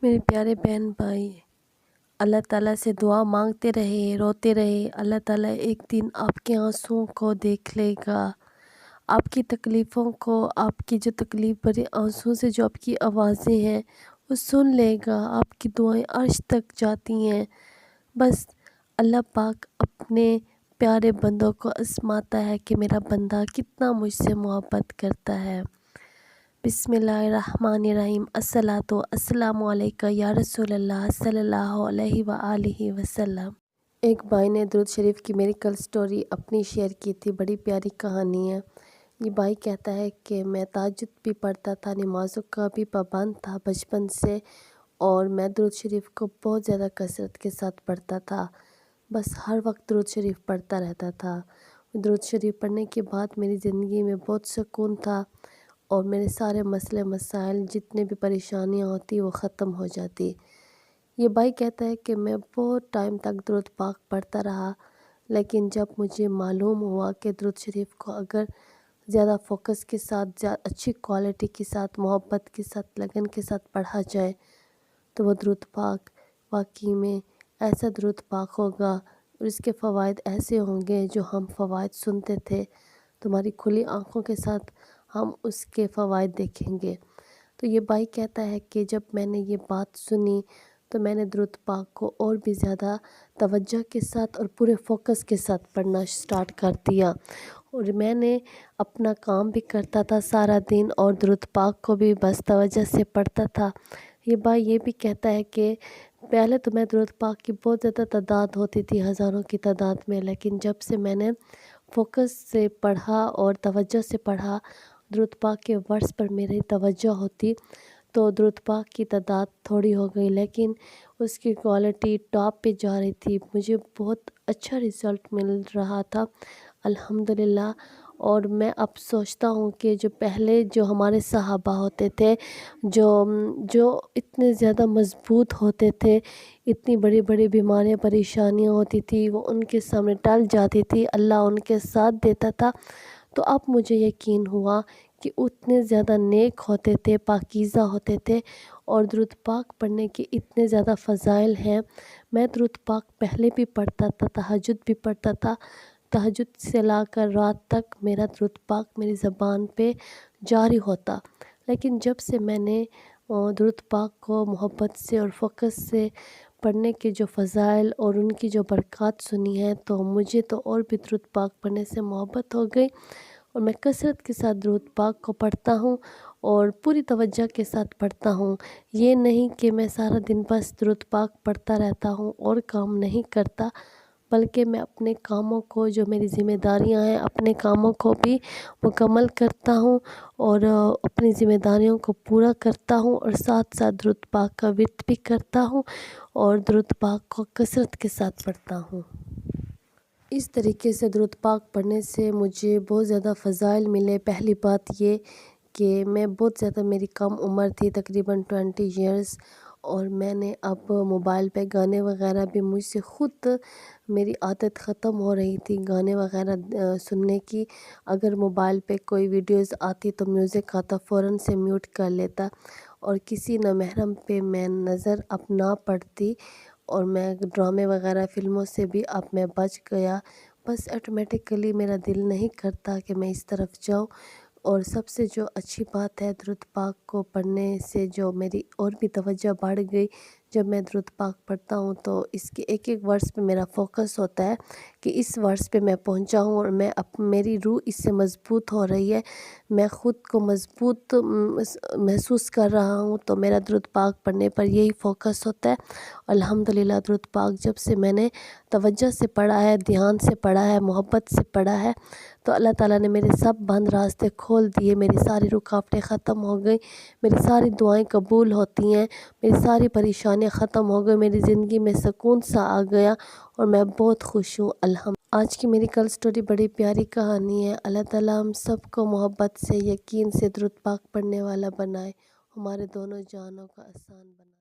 میرے پیارے بہن بھائی، اللہ تعالیٰ سے دعا مانگتے رہے، روتے رہے۔ اللہ تعالیٰ ایک دن آپ کے آنسوؤں کو دیکھ لے گا، آپ کی تکلیفوں کو، آپ کی جو تکلیف بھرے آنسوؤں سے جو آپ کی آوازیں ہیں وہ سن لے گا۔ آپ کی دعائیں عرش تک جاتی ہیں۔ بس اللہ پاک اپنے پیارے بندوں کو آزماتا ہے کہ میرا بندہ کتنا مجھ سے محبت کرتا ہے۔ بسم اللہ الرحمن الرحیم۔ الصلاۃ والسلام علیکہ یا رسول اللہ صلی اللہ علیہ وآلہ وسلم۔ ایک بھائی نے درود شریف کی میری کل سٹوری اپنی شیئر کی تھی، بڑی پیاری کہانی ہے۔ یہ بھائی کہتا ہے کہ میں تہجد بھی پڑھتا تھا، نمازوں کا بھی پابند تھا بچپن سے، اور میں درود شریف کو بہت زیادہ کثرت کے ساتھ پڑھتا تھا، بس ہر وقت درود شریف پڑھتا رہتا تھا۔ درود شریف پڑھنے کے بعد میری زندگی میں بہت سکون تھا، اور میرے سارے مسئلے مسائل، جتنے بھی پریشانیاں ہوتی وہ ختم ہو جاتی۔ یہ بھائی کہتا ہے کہ میں بہت ٹائم تک درود پاک پڑھتا رہا، لیکن جب مجھے معلوم ہوا کہ درود شریف کو اگر زیادہ فوکس کے ساتھ، اچھی کوالٹی کے ساتھ، محبت کے ساتھ، لگن کے ساتھ پڑھا جائے تو وہ درود پاک واقعی میں ایسا درود پاک ہوگا، اور اس کے فوائد ایسے ہوں گے جو ہم فوائد سنتے تھے، تمہاری کھلی آنکھوں کے ساتھ ہم اس کے فوائد دیکھیں گے۔ تو یہ بھائی کہتا ہے کہ جب میں نے یہ بات سنی تو میں نے درود پاک کو اور بھی زیادہ توجہ کے ساتھ اور پورے فوکس کے ساتھ پڑھنا سٹارٹ کر دیا، اور میں نے اپنا کام بھی کرتا تھا سارا دن، اور درود پاک کو بھی بس توجہ سے پڑھتا تھا۔ یہ بھائی یہ بھی کہتا ہے کہ پہلے تو میں درود پاک کی بہت زیادہ تعداد ہوتی تھی، ہزاروں کی تعداد میں، لیکن جب سے میں نے فوکس سے پڑھا اور توجہ سے پڑھا، درود پاک کے ورڈز پر میری توجہ ہوتی، تو درود پاک کی تعداد تھوڑی ہو گئی، لیکن اس کی کوالٹی ٹاپ پہ جا رہی تھی۔ مجھے بہت اچھا رزلٹ مل رہا تھا الحمدللہ۔ اور میں اب سوچتا ہوں کہ جو پہلے جو ہمارے صحابہ ہوتے تھے، جو اتنے زیادہ مضبوط ہوتے تھے، اتنی بڑی بڑی بیماریاں پریشانیاں ہوتی تھی وہ ان کے سامنے ٹل جاتی تھی، اللہ ان کے ساتھ دیتا تھا۔ تو اب مجھے یقین ہوا کہ اتنے زیادہ نیک ہوتے تھے، پاکیزہ ہوتے تھے، اور درود پاک پڑھنے کے اتنے زیادہ فضائل ہیں۔ میں درود پاک پہلے بھی پڑھتا تھا، تہجد بھی پڑھتا تھا، تہجد سے لا کر رات تک میرا درود پاک میری زبان پہ جاری ہوتا، لیکن جب سے میں نے درود پاک کو محبت سے اور فوکس سے پڑھنے کے جو فضائل اور ان کی جو برکات سنی ہے، تو مجھے تو اور بھی درود پاک پڑھنے سے محبت ہو گئی، اور میں کثرت کے ساتھ درود پاک کو پڑھتا ہوں اور پوری توجہ کے ساتھ پڑھتا ہوں۔ یہ نہیں کہ میں سارا دن بس درود پاک پڑھتا رہتا ہوں اور کام نہیں کرتا، بلکہ میں اپنے کاموں کو، جو میری ذمہ داریاں ہیں، اپنے کاموں کو بھی مکمل کرتا ہوں، اور اپنی ذمہ داریوں کو پورا کرتا ہوں، اور ساتھ ساتھ درود پاک کا ورد بھی کرتا ہوں، اور درود پاک کو کثرت کے ساتھ پڑھتا ہوں۔ اس طریقے سے درود پاک پڑھنے سے مجھے بہت زیادہ فضائل ملے۔ پہلی بات یہ کہ میں بہت زیادہ، میری کم عمر تھی، تقریباً 20 ایئرز، اور میں نے اب موبائل پہ گانے وغیرہ بھی، مجھ سے خود میری عادت ختم ہو رہی تھی گانے وغیرہ سننے کی۔ اگر موبائل پہ کوئی ویڈیوز آتی تو میوزک آتا، فوراً سے میوٹ کر لیتا، اور کسی نامحرم پہ میں نظر اب نہ پڑتی، اور میں ڈرامے وغیرہ فلموں سے بھی اب میں بچ گیا۔ بس آٹومیٹکلی میرا دل نہیں کرتا کہ میں اس طرف جاؤں۔ اور سب سے جو اچھی بات ہے، درود پاک کو پڑھنے سے جو میری اور بھی توجہ بڑھ گئی، جب میں درود پاک پڑھتا ہوں تو اس کے ایک ایک ورڈز پہ میرا فوکس ہوتا ہے کہ اس ورڈز پہ میں پہنچا ہوں، اور میں میری روح اس سے مضبوط ہو رہی ہے، میں خود کو مضبوط محسوس کر رہا ہوں، تو میرا درود پاک پڑھنے پر یہی فوکس ہوتا ہے۔ الحمدللہ درود پاک جب سے میں نے توجہ سے پڑھا ہے، دھیان سے پڑھا ہے، محبت سے پڑھا ہے، تو اللہ تعالیٰ نے میرے سب بند راستے کھول دیے، میری ساری رکاوٹیں ختم ہو گئی، میری ساری دعائیں قبول ہوتی ہیں، میری ساری پریشانیاں ختم ہو گئی، میری زندگی میں سکون سا آ گیا، اور میں بہت خوش ہوں آج کی میری کل سٹوری بڑی پیاری کہانی ہے۔ اللہ تعالیٰ ہم سب کو محبت سے، یقین سے درود پاک پڑھنے والا بنائے، ہمارے دونوں جانوں کا آسان بنائے۔